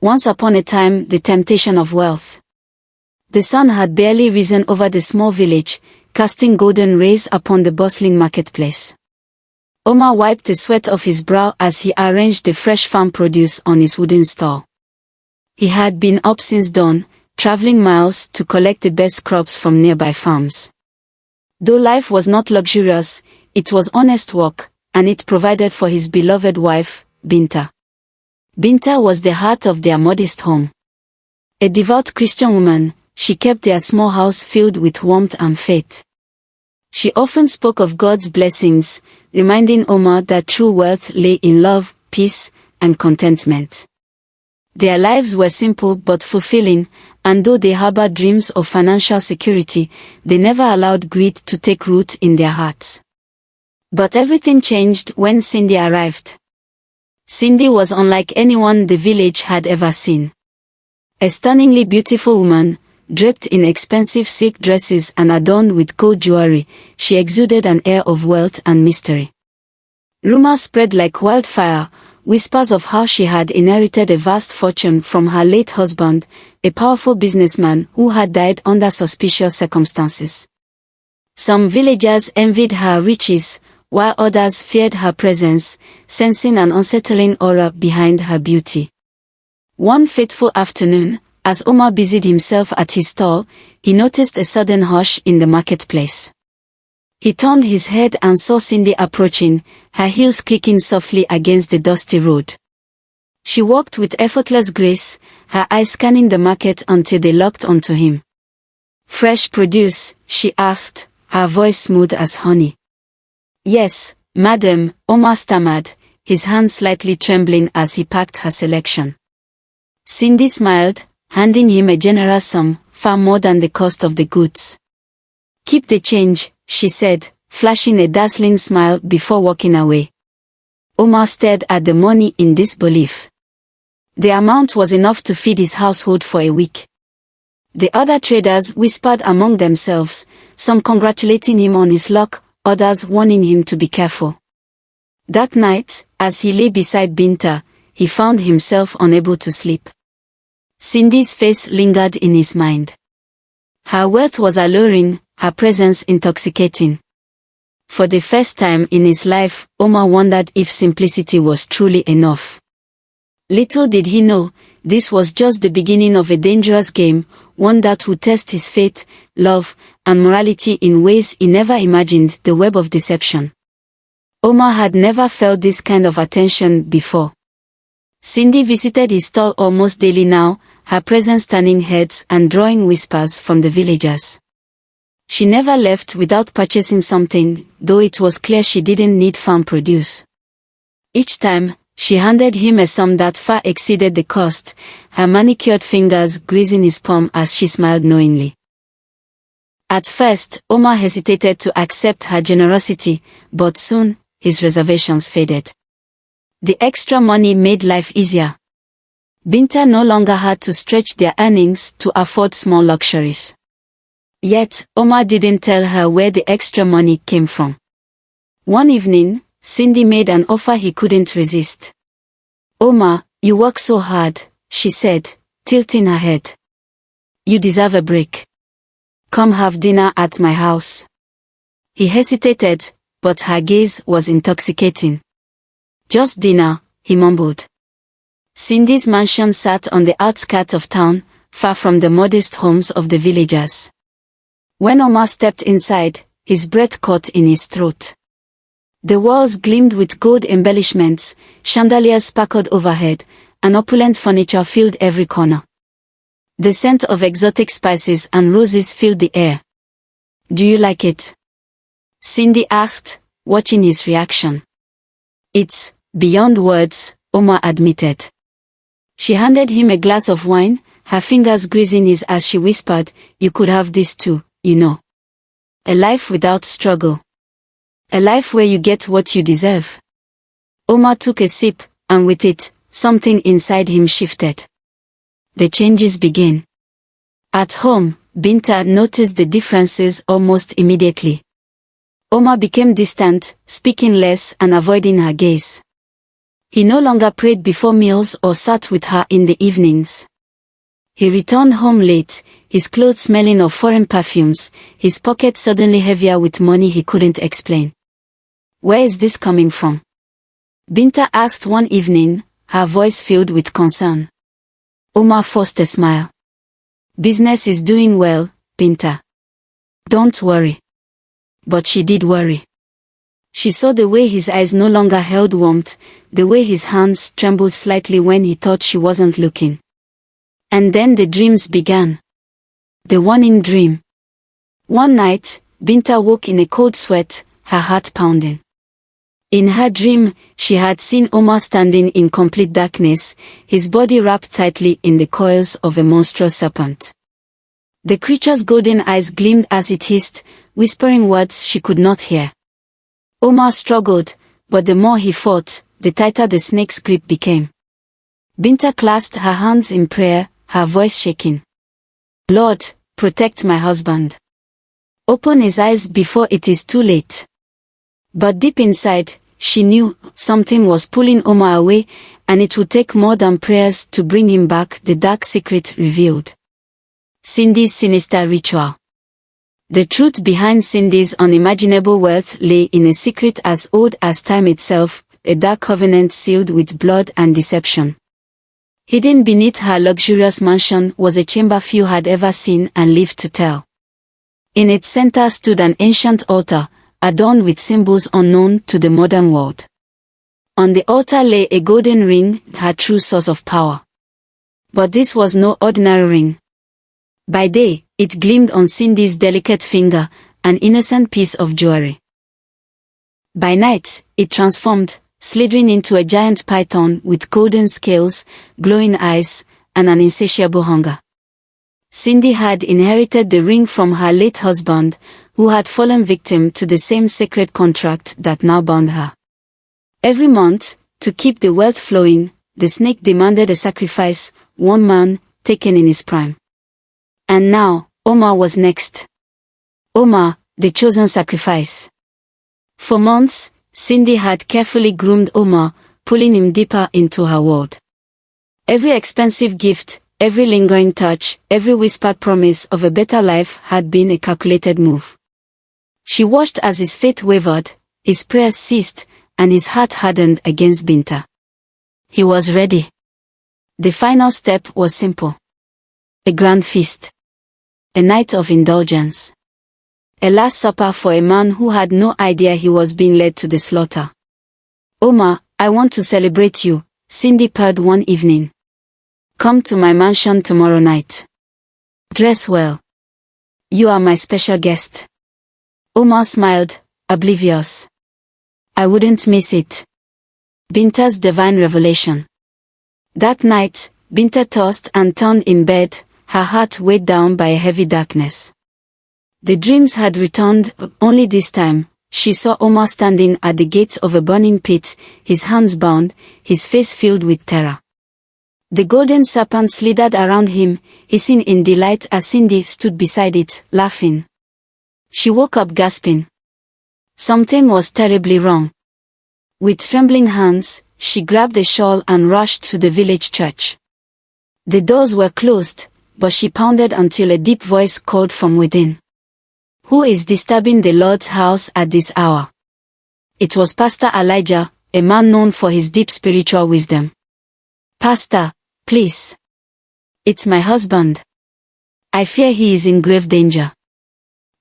Once upon a time, the temptation of wealth. The sun had barely risen over the small village, casting golden rays upon the bustling marketplace. Omar wiped the sweat off his brow as he arranged the fresh farm produce on his wooden stall. He had been up since dawn, traveling miles to collect the best crops from nearby farms. Though life was not luxurious, it was honest work, and it provided for his beloved wife, Binta. Binta was the heart of their modest home. A devout Christian woman, she kept their small house filled with warmth and faith. She often spoke of God's blessings, reminding Omar that true wealth lay in love, peace, and contentment. Their lives were simple but fulfilling, and though they harbored dreams of financial security, they never allowed greed to take root in their hearts. But everything changed when Cindy arrived. Cindy was unlike anyone the village had ever seen. A stunningly beautiful woman, draped in expensive silk dresses and adorned with gold jewelry, she exuded an air of wealth and mystery. Rumors spread like wildfire, whispers of how she had inherited a vast fortune from her late husband, a powerful businessman who had died under suspicious circumstances. Some villagers envied her riches, while others feared her presence, sensing an unsettling aura behind her beauty. One fateful afternoon, as Omar busied himself at his stall, he noticed a sudden hush in the marketplace. He turned his head and saw Cindy approaching, her heels clicking softly against the dusty road. She walked with effortless grace, her eyes scanning the market until they locked onto him. "Fresh produce?" she asked, her voice smooth as honey. "Yes, madam," Omar stammered, his hand slightly trembling as he packed her selection. Cindy smiled, handing him a generous sum, far more than the cost of the goods. "Keep the change," she said, flashing a dazzling smile before walking away. Omar stared at the money in disbelief. The amount was enough to feed his household for a week. The other traders whispered among themselves, some congratulating him on his luck, others warning him to be careful. That night, as he lay beside Binta, he found himself unable to sleep. Cindy's face lingered in his mind. Her wealth was alluring, her presence intoxicating. For the first time in his life, Omar wondered if simplicity was truly enough. Little did he know, this was just the beginning of a dangerous game, one that would test his faith, love, and morality in ways he never imagined. The web of deception. Omar had never felt this kind of attention before. Cindy visited his stall almost daily now, her presence turning heads and drawing whispers from the villagers. She never left without purchasing something, though it was clear she didn't need farm produce. Each time, she handed him a sum that far exceeded the cost, her manicured fingers grazing his palm as she smiled knowingly. At first, Omar hesitated to accept her generosity, but soon, his reservations faded. The extra money made life easier. Binta no longer had to stretch their earnings to afford small luxuries. Yet, Omar didn't tell her where the extra money came from. One evening, Cindy made an offer he couldn't resist. "Omar, you work so hard," she said, tilting her head. "You deserve a break. Come have dinner at my house." He hesitated, but her gaze was intoxicating. "Just dinner," he mumbled. Cindy's mansion sat on the outskirts of town, far from the modest homes of the villagers. When Omar stepped inside, his breath caught in his throat. The walls gleamed with gold embellishments, chandeliers sparkled overhead, and opulent furniture filled every corner. The scent of exotic spices and roses filled the air. "Do you like it?" Cindy asked, watching his reaction. "It's beyond words," Omar admitted. She handed him a glass of wine, her fingers grazing his as she whispered, "You could have this too, you know. A life without struggle. A life where you get what you deserve." Omar took a sip, and with it, something inside him shifted. The changes began. At home, Binta noticed the differences almost immediately. Omar became distant, speaking less and avoiding her gaze. He no longer prayed before meals or sat with her in the evenings. He returned home late, his clothes smelling of foreign perfumes, his pocket suddenly heavier with money he couldn't explain. "Where is this coming from?" Binta asked one evening, her voice filled with concern. Omar forced a smile. "Business is doing well, Binta. Don't worry." But she did worry. She saw the way his eyes no longer held warmth, the way his hands trembled slightly when he thought she wasn't looking. And then the dreams began. The warning dream. One night, Binta woke in a cold sweat, her heart pounding. In her dream, she had seen Omar standing in complete darkness, his body wrapped tightly in the coils of a monstrous serpent. The creature's golden eyes gleamed as it hissed, whispering words she could not hear. Omar struggled, but the more he fought, the tighter the snake's grip became. Binta clasped her hands in prayer, her voice shaking. "Lord, protect my husband. Open his eyes before it is too late." But deep inside, she knew something was pulling Omar away, and it would take more than prayers to bring him back, the dark secret revealed. Cindy's sinister ritual. The truth behind Cindy's unimaginable wealth lay in a secret as old as time itself, a dark covenant sealed with blood and deception. Hidden beneath her luxurious mansion was a chamber few had ever seen and lived to tell. In its center stood an ancient altar, adorned with symbols unknown to the modern world. On the altar lay a golden ring, her true source of power. But this was no ordinary ring. By day, it gleamed on Cindy's delicate finger, an innocent piece of jewelry. By night, it transformed, slithering into a giant python with golden scales, glowing eyes, and an insatiable hunger. Cindy had inherited the ring from her late husband, who had fallen victim to the same sacred contract that now bound her. Every month, to keep the wealth flowing, the snake demanded a sacrifice, one man, taken in his prime. And now, Omar was next. Omar, the chosen sacrifice. For months, Cindy had carefully groomed Omar, pulling him deeper into her world. Every expensive gift, every lingering touch, every whispered promise of a better life had been a calculated move. She watched as his faith wavered, his prayers ceased, and his heart hardened against Binta. He was ready. The final step was simple. A grand feast. A night of indulgence. A last supper for a man who had no idea he was being led to the slaughter. "Omar, I want to celebrate you," Cindy purred one evening. "Come to my mansion tomorrow night. Dress well. You are my special guest." Omar smiled, oblivious. "I wouldn't miss it." Binta's divine revelation. That night, Binta tossed and turned in bed, her heart weighed down by a heavy darkness. The dreams had returned, only this time, she saw Omar standing at the gates of a burning pit, his hands bound, his face filled with terror. The golden serpent slithered around him, hissing in delight as Cindy stood beside it, laughing. She woke up gasping. Something was terribly wrong. With trembling hands, she grabbed a shawl and rushed to the village church. The doors were closed, but she pounded until a deep voice called from within. "Who is disturbing the Lord's house at this hour?" It was Pastor Elijah, a man known for his deep spiritual wisdom. "Pastor, please. It's my husband. I fear he is in grave danger."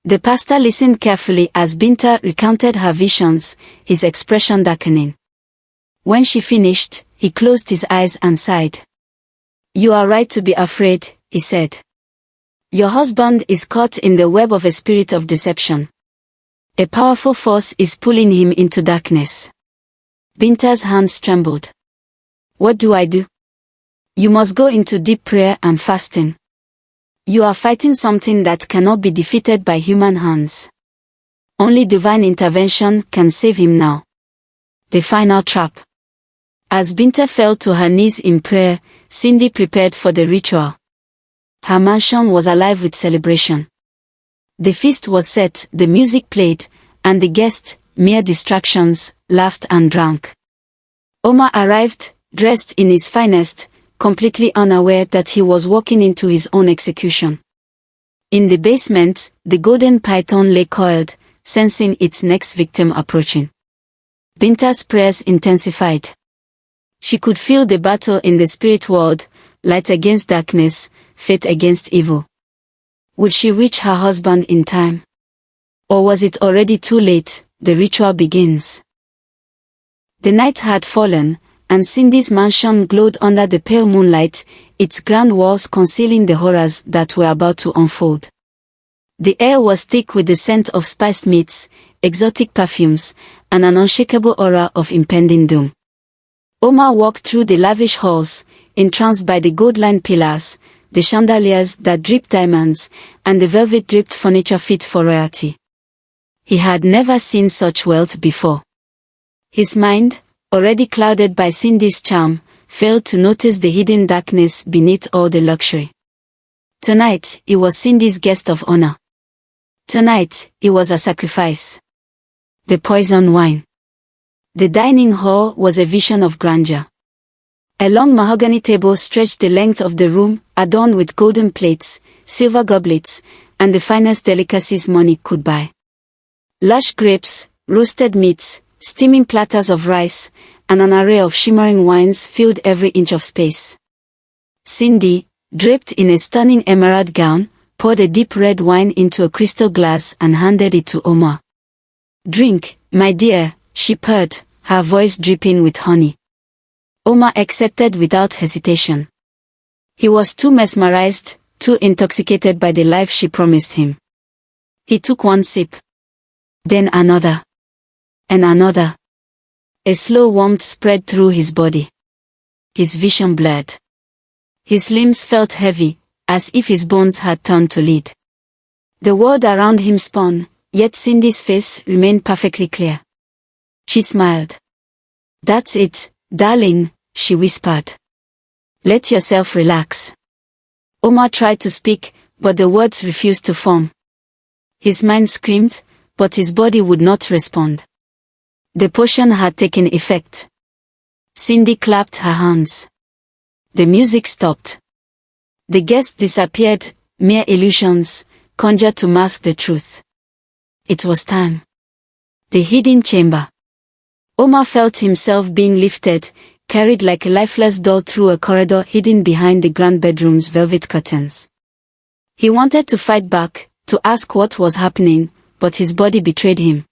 The pastor listened carefully as Binta recounted her visions, his expression darkening. When she finished, he closed his eyes and sighed. "You are right to be afraid," he said. "Your husband is caught in the web of a spirit of deception. A powerful force is pulling him into darkness." Binta's hands trembled. "What do I do?" "You must go into deep prayer and fasting. You are fighting something that cannot be defeated by human hands. Only divine intervention can save him now." The final trap. As Binta fell to her knees in prayer, Cindy prepared for the ritual. Her mansion was alive with celebration. The feast was set, the music played, and the guests, mere distractions, laughed and drank. Omar arrived, dressed in his finest, completely unaware that he was walking into his own execution. In the basement, the golden python lay coiled, sensing its next victim approaching. Binta's prayers intensified. She could feel the battle in the spirit world, light against darkness, faith against evil. Would she reach her husband in time? Or was it already too late? The ritual begins. The night had fallen, and Cindy's mansion glowed under the pale moonlight, its grand walls concealing the horrors that were about to unfold. The air was thick with the scent of spiced meats, exotic perfumes, and an unshakable aura of impending doom. Omar walked through the lavish halls, entranced by the gold-lined pillars, the chandeliers that dripped diamonds, and the velvet-draped furniture fit for royalty. He had never seen such wealth before. His mind, already clouded by Cindy's charm, failed to notice the hidden darkness beneath all the luxury. Tonight, he was Cindy's guest of honor. Tonight, it was a sacrifice. The poison wine. The dining hall was a vision of grandeur. A long mahogany table stretched the length of the room, adorned with golden plates, silver goblets, and the finest delicacies money could buy. Lush grapes, roasted meats, steaming platters of rice, and an array of shimmering wines filled every inch of space. Cindy, draped in a stunning emerald gown, poured a deep red wine into a crystal glass and handed it to Omar. "Drink, my dear," she purred, her voice dripping with honey. Omar accepted without hesitation. He was too mesmerized, too intoxicated by the life she promised him. He took one sip. Then another. And another. A slow warmth spread through his body. His vision blurred. His limbs felt heavy, as if his bones had turned to lead. The world around him spun, yet Cindy's face remained perfectly clear. She smiled. "That's it, darling," she whispered. "Let yourself relax." Omar tried to speak, but the words refused to form. His mind screamed, but his body would not respond. The potion had taken effect. Cindy clapped her hands. The music stopped. The guests disappeared, mere illusions, conjured to mask the truth. It was time. The hidden chamber. Omar felt himself being lifted, carried like a lifeless doll through a corridor hidden behind the grand bedroom's velvet curtains. He wanted to fight back, to ask what was happening, but his body betrayed him.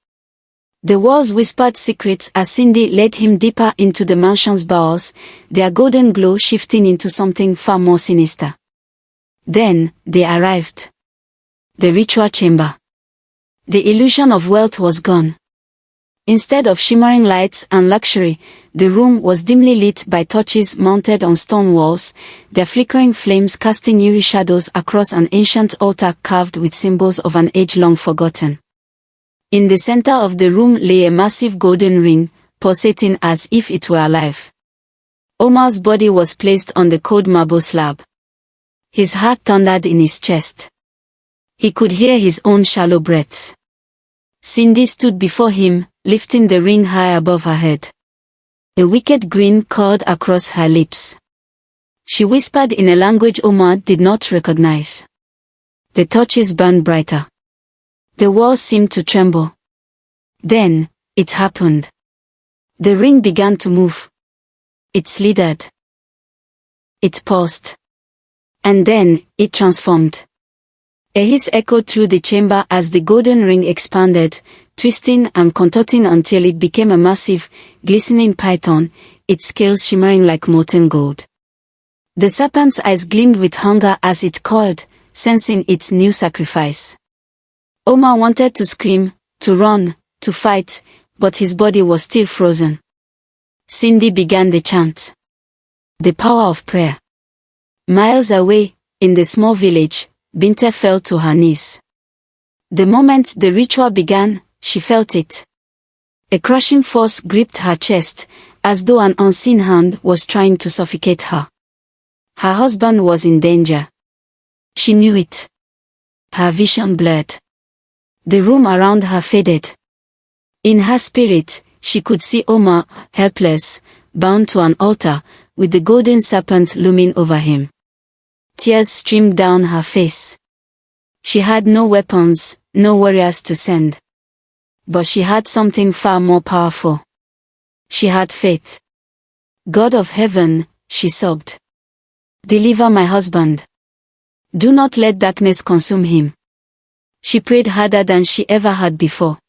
The walls whispered secrets as Cindy led him deeper into the mansion's bowels, their golden glow shifting into something far more sinister. Then, they arrived. The ritual chamber. The illusion of wealth was gone. Instead of shimmering lights and luxury, the room was dimly lit by torches mounted on stone walls, their flickering flames casting eerie shadows across an ancient altar carved with symbols of an age long forgotten. In the center of the room lay a massive golden ring, pulsating as if it were alive. Omar's body was placed on the cold marble slab. His heart thundered in his chest. He could hear his own shallow breaths. Cindy stood before him, lifting the ring high above her head. A wicked grin curled across her lips. She whispered in a language Omar did not recognize. The torches burned brighter. The walls seemed to tremble. Then, it happened. The ring began to move. It slithered. It paused. And then, it transformed. A hiss echoed through the chamber as the golden ring expanded, twisting and contorting until it became a massive, glistening python, its scales shimmering like molten gold. The serpent's eyes gleamed with hunger as it coiled, sensing its new sacrifice. Omar wanted to scream, to run, to fight, but his body was still frozen. Cindy began the chant. The power of prayer. Miles away, in the small village, Binta fell to her knees. The moment the ritual began, she felt it. A crushing force gripped her chest, as though an unseen hand was trying to suffocate her. Her husband was in danger. She knew it. Her vision blurred. The room around her faded. In her spirit, she could see Omar, helpless, bound to an altar, with the golden serpent looming over him. Tears streamed down her face. She had no weapons, no warriors to send. But she had something far more powerful. She had faith. God of heaven, she sobbed. Deliver my husband. Do not let darkness consume him. She prayed harder than she ever had before.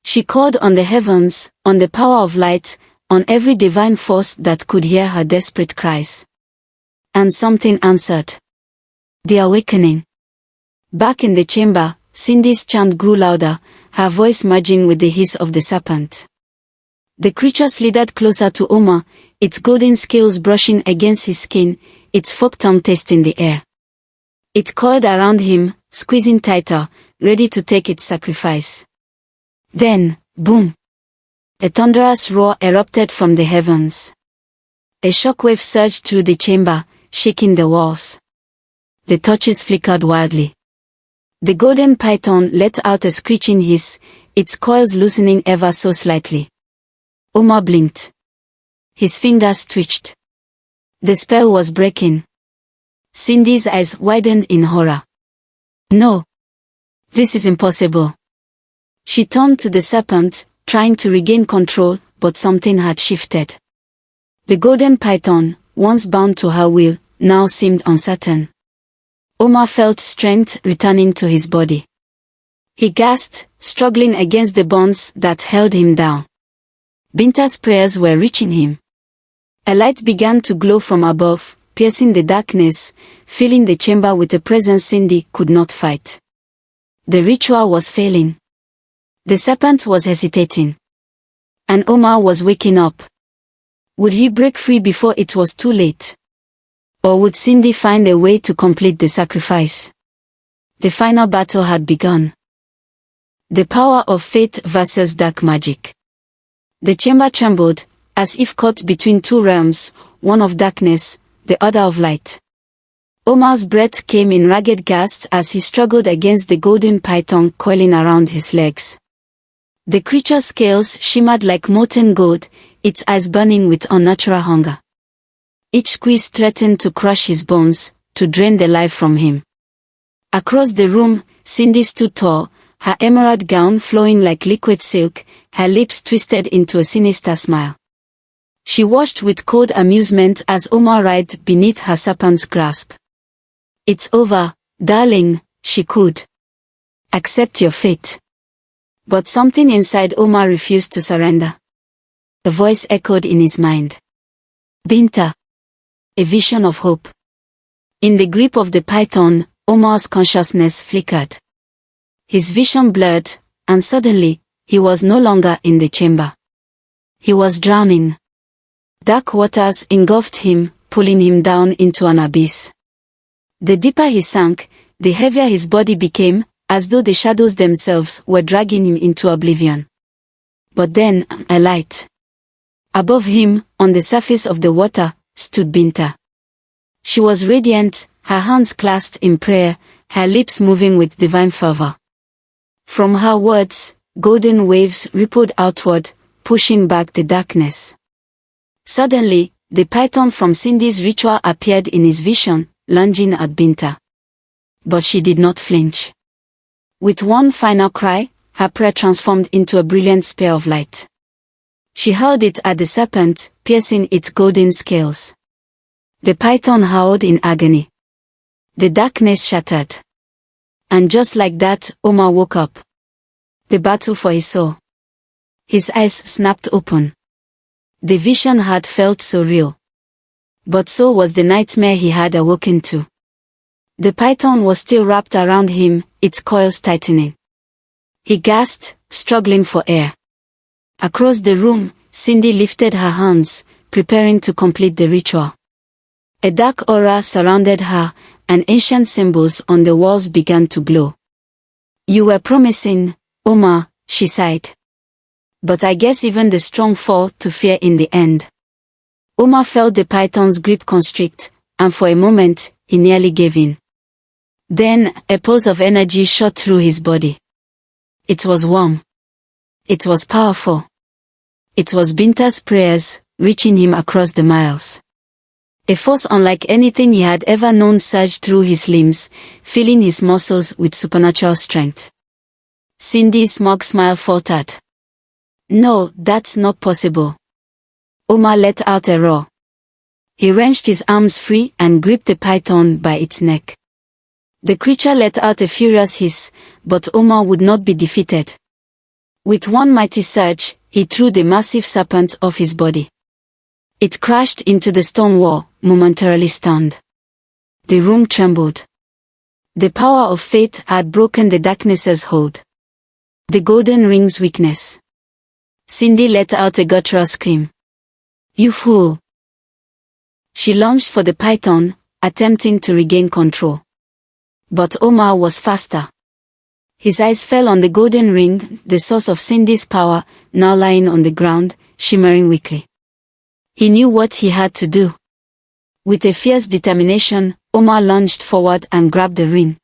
She called on the heavens, on the power of light, on every divine force that could hear her desperate cries. And something answered. The awakening. Back in the chamber, Cindy's chant grew louder, her voice merging with the hiss of the serpent. The creature slithered closer to Omar, its golden scales brushing against his skin, its forked tongue tasting the air. It coiled around him, squeezing tighter, ready to take its sacrifice. Then, boom! A thunderous roar erupted from the heavens. A shockwave surged through the chamber, shaking the walls. The torches flickered wildly. The golden python let out a screeching hiss, its coils loosening ever so slightly. Omar blinked. His fingers twitched. The spell was breaking. Cindy's eyes widened in horror. No! This is impossible. She turned to the serpent, trying to regain control, but something had shifted. The golden python, once bound to her will, now seemed uncertain. Omar felt strength returning to his body. He gasped, struggling against the bonds that held him down. Binta's prayers were reaching him. A light began to glow from above, piercing the darkness, filling the chamber with a presence Cindy could not fight. The ritual was failing. The serpent was hesitating. And Omar was waking up. Would he break free before it was too late? Or would Cindy find a way to complete the sacrifice? The final battle had begun. The power of faith versus dark magic. The chamber trembled, as if caught between two realms, one of darkness, the other of light. Omar's breath came in ragged gasps as he struggled against the golden python coiling around his legs. The creature's scales shimmered like molten gold, its eyes burning with unnatural hunger. Each squeeze threatened to crush his bones, to drain the life from him. Across the room, Cindy stood tall, her emerald gown flowing like liquid silk, her lips twisted into a sinister smile. She watched with cold amusement as Omar writhed beneath her serpent's grasp. It's over, darling, she cooed. Accept your fate. But something inside Omar refused to surrender. A voice echoed in his mind. Binta. A vision of hope. In the grip of the python, Omar's consciousness flickered. His vision blurred, and suddenly, he was no longer in the chamber. He was drowning. Dark waters engulfed him, pulling him down into an abyss. The deeper he sank, the heavier his body became, as though the shadows themselves were dragging him into oblivion. But then, a light. Above him, on the surface of the water, stood Binta. She was radiant, her hands clasped in prayer, her lips moving with divine fervor. From her words, golden waves rippled outward, pushing back the darkness. Suddenly, the python from Cindy's ritual appeared in his vision, lunging at Binta. But she did not flinch. With one final cry, her prayer transformed into a brilliant spear of light. She hurled it at the serpent, piercing its golden scales. The python howled in agony. The darkness shattered. And just like that, Omar woke up. The battle for his soul. His eyes snapped open. The vision had felt so real. But so was the nightmare he had awoken to. The python was still wrapped around him, its coils tightening. He gasped, struggling for air. Across the room, Cindy lifted her hands, preparing to complete the ritual. A dark aura surrounded her, and ancient symbols on the walls began to glow. You were promising, Omar, she sighed. But I guess even the strong fall to fear in the end. Omar felt the python's grip constrict, and for a moment, he nearly gave in. Then, a pulse of energy shot through his body. It was warm. It was powerful. It was Binta's prayers, reaching him across the miles. A force unlike anything he had ever known surged through his limbs, filling his muscles with supernatural strength. Cindy's smug smile faltered. "No, that's not possible." Omar let out a roar. He wrenched his arms free and gripped the python by its neck. The creature let out a furious hiss, but Omar would not be defeated. With one mighty surge, he threw the massive serpent off his body. It crashed into the stone wall, momentarily stunned. The room trembled. The power of faith had broken the darkness's hold. The golden ring's weakness. Cindy let out a guttural scream. "You fool!" She lunged for the python, attempting to regain control. But Omar was faster. His eyes fell on the golden ring, the source of Cindy's power, now lying on the ground, shimmering weakly. He knew what he had to do. With a fierce determination, Omar lunged forward and grabbed the ring.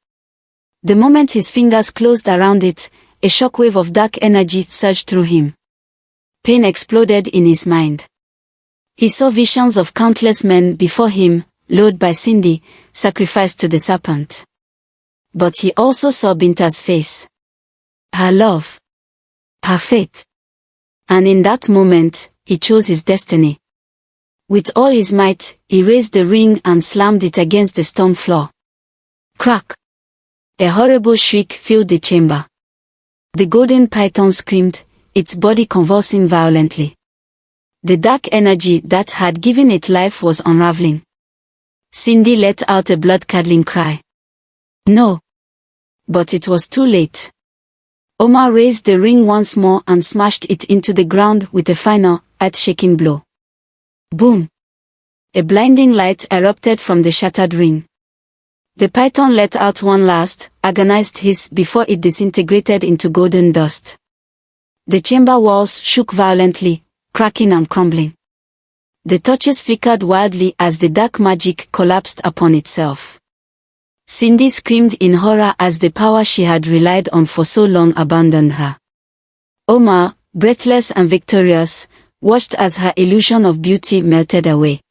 The moment his fingers closed around it, a shockwave of dark energy surged through him. Pain exploded in his mind. He saw visions of countless men before him, lured by Cindy, sacrificed to the serpent. But he also saw Binta's face. Her love. Her faith. And in that moment, he chose his destiny. With all his might, he raised the ring and slammed it against the stone floor. Crack! A horrible shriek filled the chamber. The golden python screamed, its body convulsing violently. The dark energy that had given it life was unraveling. Cindy let out a blood-curdling cry. No! But it was too late. Omar raised the ring once more and smashed it into the ground with a final, earth-shaking blow. Boom! A blinding light erupted from the shattered ring. The python let out one last, agonized hiss before it disintegrated into golden dust. The chamber walls shook violently, cracking and crumbling. The torches flickered wildly as the dark magic collapsed upon itself. Cindy screamed in horror as the power she had relied on for so long abandoned her. Omar, breathless and victorious, watched as her illusion of beauty melted away.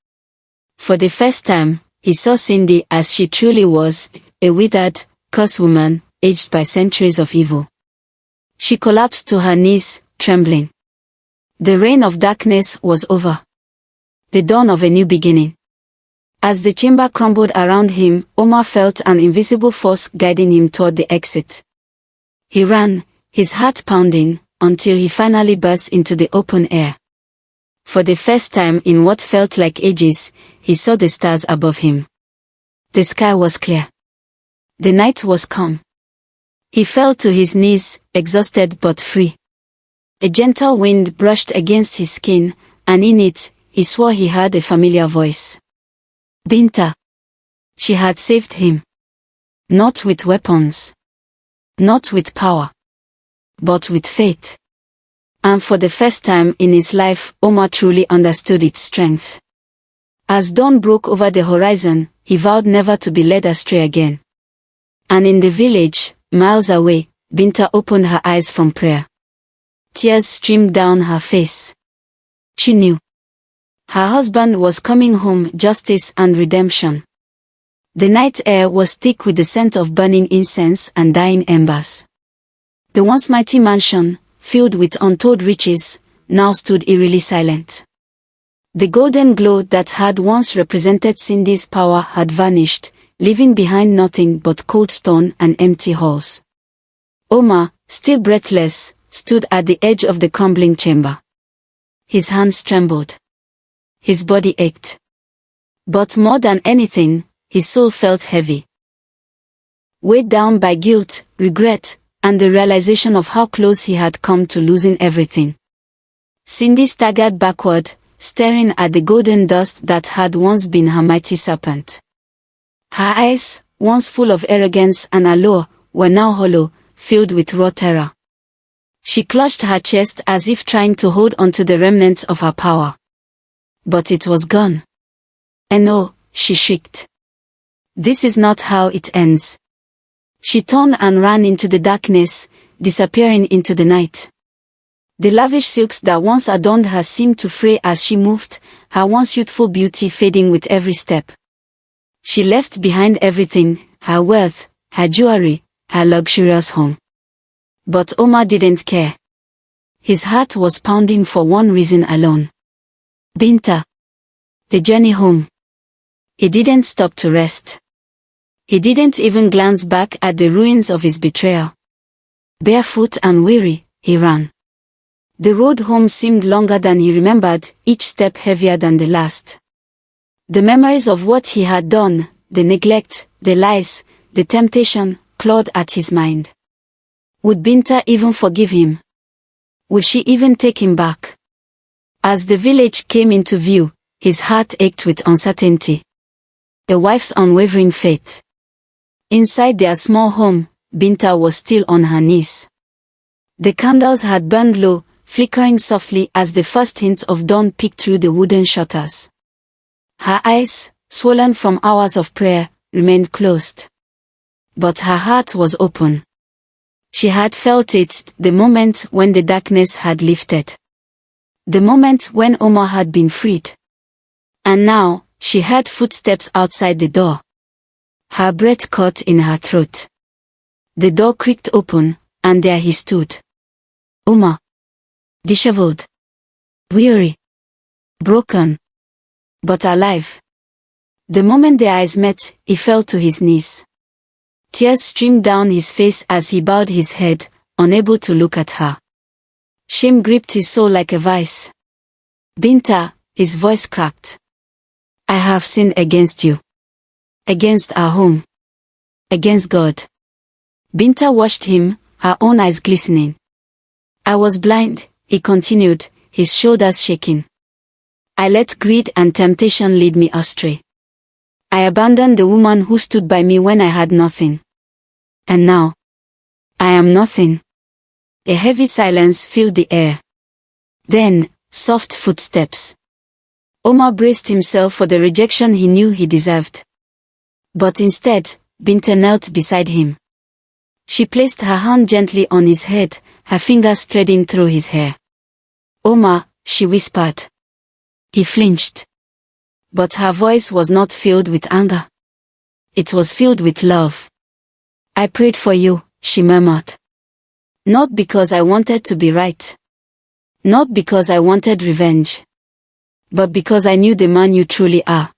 For the first time, he saw Cindy as she truly was, a withered, cursed woman, aged by centuries of evil. She collapsed to her knees, trembling. The reign of darkness was over. The dawn of a new beginning. As the chamber crumbled around him, Omar felt an invisible force guiding him toward the exit. He ran, his heart pounding, until he finally burst into the open air. For the first time in what felt like ages, he saw the stars above him. The sky was clear. The night was calm. He fell to his knees, exhausted but free. A gentle wind brushed against his skin, and in it, he swore he heard a familiar voice. Binta. She had saved him. Not with weapons. Not with power. But with faith. And for the first time in his life, Omar truly understood its strength. As dawn broke over the horizon, he vowed never to be led astray again. And in the village, miles away, Binta opened her eyes from prayer. Tears streamed down her face. She knew. Her husband was coming home, justice and redemption. The night air was thick with the scent of burning incense and dying embers. The once mighty mansion, filled with untold riches, now stood eerily silent. The golden glow that had once represented Cindy's power had vanished, leaving behind nothing but cold stone and empty halls. Omar, still breathless, stood at the edge of the crumbling chamber. His hands trembled. His body ached. But more than anything, his soul felt heavy. Weighed down by guilt, regret, and the realization of how close he had come to losing everything. Cindy staggered backward, staring at the golden dust that had once been her mighty serpent. Her eyes, once full of arrogance and allure, were now hollow, filled with raw terror. She clutched her chest as if trying to hold onto the remnants of her power. But it was gone. And oh, she shrieked. This is not how it ends. She turned and ran into the darkness, disappearing into the night. The lavish silks that once adorned her seemed to fray as she moved, her once youthful beauty fading with every step. She left behind everything, her wealth, her jewelry, her luxurious home. But Omar didn't care. His heart was pounding for one reason alone. Binta. The journey home. He didn't stop to rest. He didn't even glance back at the ruins of his betrayal. Barefoot and weary, he ran. The road home seemed longer than he remembered, each step heavier than the last. The memories of what he had done, the neglect, the lies, the temptation, clawed at his mind. Would Binta even forgive him? Would she even take him back? As the village came into view, his heart ached with uncertainty. A wife's unwavering faith. Inside their small home, Binta was still on her knees. The candles had burned low, flickering softly as the first hints of dawn peeked through the wooden shutters. Her eyes, swollen from hours of prayer, remained closed. But her heart was open. She had felt it the moment when the darkness had lifted. The moment when Omar had been freed. And now, she heard footsteps outside the door. Her breath caught in her throat. The door creaked open, and there he stood. Omar. Disheveled. Weary. Broken. But alive. The moment their eyes met, he fell to his knees. Tears streamed down his face as he bowed his head, unable to look at her. Shame gripped his soul like a vice. Binta, his voice cracked. I have sinned against you. Against our home. Against God. Binta watched him, her own eyes glistening. I was blind, he continued, his shoulders shaking. I let greed and temptation lead me astray. I abandoned the woman who stood by me when I had nothing. And now, I am nothing. A heavy silence filled the air. Then, soft footsteps. Omar braced himself for the rejection he knew he deserved. But instead, Binta knelt beside him. She placed her hand gently on his head, her fingers threading through his hair. Omar, she whispered. He flinched. But her voice was not filled with anger. It was filled with love. I prayed for you, she murmured. Not because I wanted to be right. Not because I wanted revenge. But because I knew the man you truly are.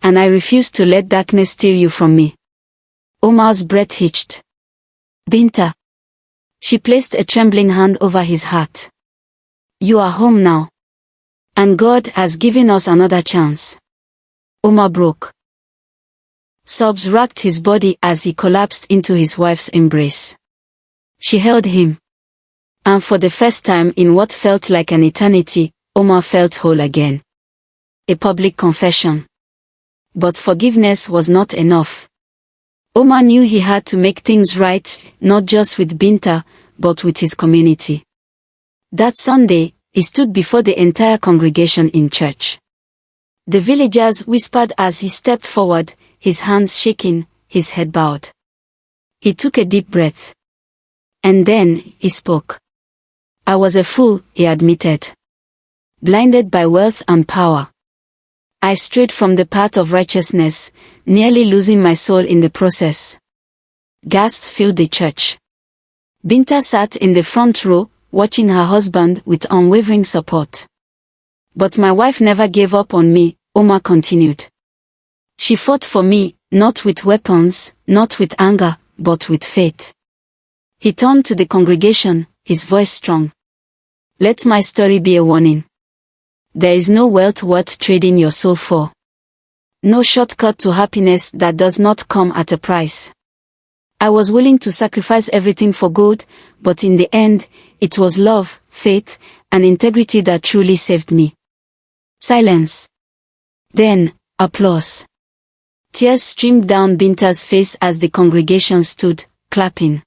And I refused to let darkness steal you from me. Omar's breath hitched. Binta. She placed a trembling hand over his heart. You are home now. And God has given us another chance. Omar broke. Sobs racked his body as he collapsed into his wife's embrace. She held him. And for the first time in what felt like an eternity, Omar felt whole again. A public confession. But forgiveness was not enough. Omar knew he had to make things right, not just with Binta, but with his community. That Sunday, he stood before the entire congregation in church. The villagers whispered as he stepped forward, his hands shaking, his head bowed. He took a deep breath. And then, he spoke. I was a fool, he admitted. Blinded by wealth and power. I strayed from the path of righteousness, nearly losing my soul in the process. Gasps filled the church. Binta sat in the front row, watching her husband with unwavering support. But my wife never gave up on me, Omar continued. She fought for me, not with weapons, not with anger, but with faith. He turned to the congregation, his voice strong. Let my story be a warning. There is no wealth worth trading your soul for. No shortcut to happiness that does not come at a price. I was willing to sacrifice everything for good, but in the end, it was love, faith, and integrity that truly saved me. Silence. Then, applause. Tears streamed down Binta's face as the congregation stood, clapping.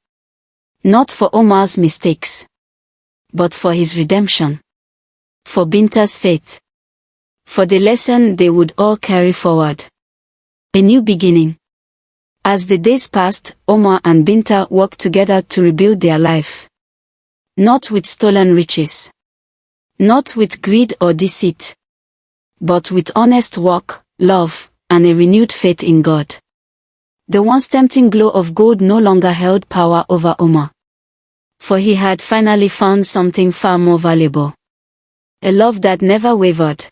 Not for Omar's mistakes. But for his redemption. For Binta's faith. For the lesson they would all carry forward. A new beginning. As the days passed, Omar and Binta worked together to rebuild their life. Not with stolen riches. Not with greed or deceit. But with honest work, love, and a renewed faith in God. The once tempting glow of gold no longer held power over Omar. For he had finally found something far more valuable. A love that never wavered.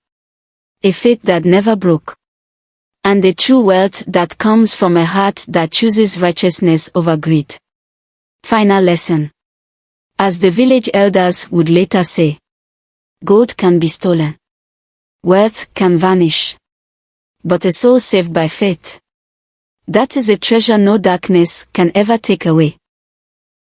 A faith that never broke. And a true wealth that comes from a heart that chooses righteousness over greed. Final lesson. As the village elders would later say, gold can be stolen. Wealth can vanish. But a soul saved by faith, that is a treasure no darkness can ever take away.